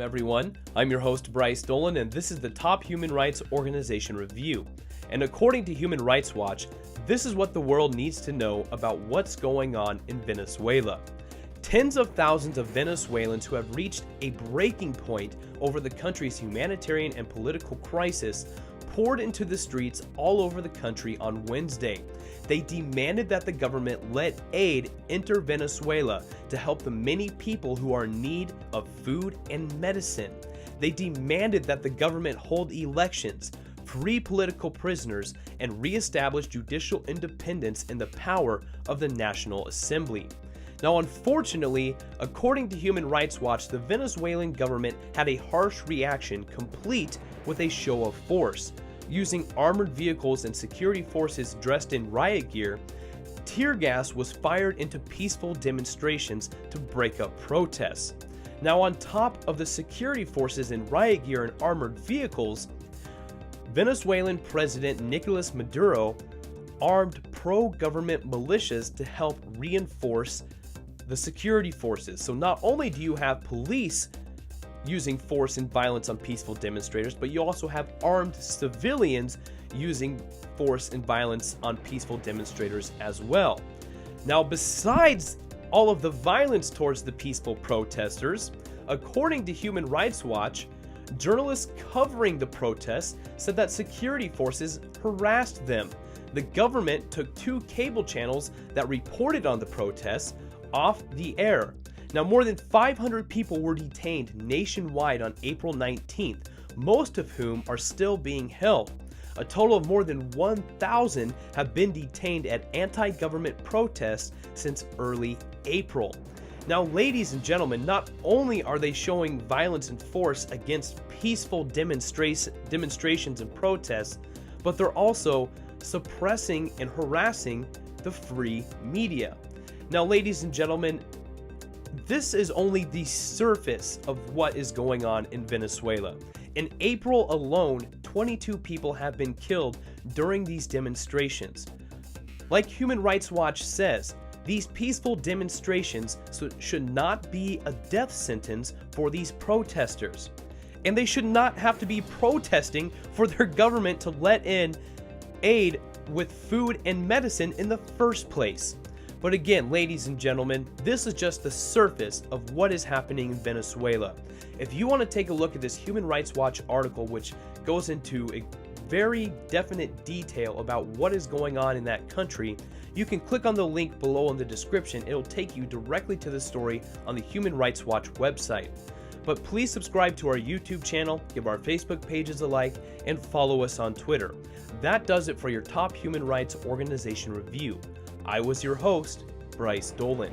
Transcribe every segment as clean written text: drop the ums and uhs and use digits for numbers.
everyone. I'm your host, Bryce Dolan, and this is the Top Human Rights Organization Review. And according to Human Rights Watch, this is what the world needs to know about what's going on in Venezuela. Tens of thousands of Venezuelans who have reached a breaking point over the country's humanitarian and political crisis poured into the streets all over the country on Wednesday. They demanded that the government let aid enter Venezuela to help the many people who are in need of food and medicine. They demanded that the government hold elections, free political prisoners, and reestablish judicial independence in the power of the National Assembly. Now, unfortunately, according to Human Rights Watch, the Venezuelan government had a harsh reaction complete with a show of force. Using armored vehicles and security forces dressed in riot gear, tear gas was fired into peaceful demonstrations to break up protests. Now, on top of the security forces in riot gear and armored vehicles, Venezuelan President Nicolas Maduro armed pro-government militias to help reinforce the security forces. So not only do you have police using force and violence on peaceful demonstrators, but you also have armed civilians using force and violence on peaceful demonstrators as well. Now, besides all of the violence towards the peaceful protesters, according to Human Rights Watch, journalists covering the protests said that security forces harassed them. The government took 2 cable channels that reported on the protests off the air. Now, more than 500 people were detained nationwide on April 19th, most of whom are still being held. A total of more than 1,000 have been detained at anti-government protests since early April. Now, ladies and gentlemen, not only are they showing violence and force against peaceful demonstrations and protests, but they're also suppressing and harassing the free media. Now, ladies and gentlemen, this is only the surface of what is going on in Venezuela. In April alone, 22 people have been killed during these demonstrations. Like Human Rights Watch says, these peaceful demonstrations should not be a death sentence for these protesters. And they should not have to be protesting for their government to let in aid with food and medicine in the first place. But again, ladies and gentlemen, this is just the surface of what is happening in Venezuela. If you want to take a look at this Human Rights Watch article, which goes into a very definite detail about what is going on in that country, you can click on the link below in the description. It'll take you directly to the story on the Human Rights Watch website. But please subscribe to our YouTube channel, give our Facebook pages a like, and follow us on Twitter. That does it for your Top Human Rights Organization Review. I was your host, Bryce Dolan.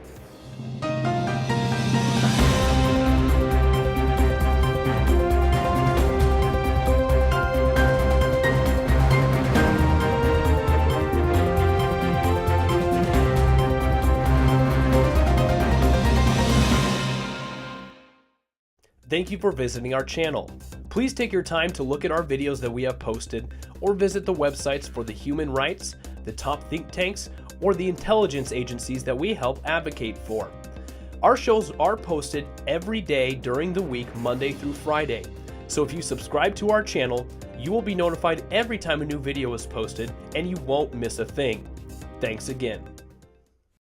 Thank you for visiting our channel. Please take your time to look at our videos that we have posted, or visit the websites for the human rights, the top think tanks, or the intelligence agencies that we help advocate for. Our shows are posted every day during the week, Monday through Friday. So if you subscribe to our channel, you will be notified every time a new video is posted, and you won't miss a thing. Thanks again.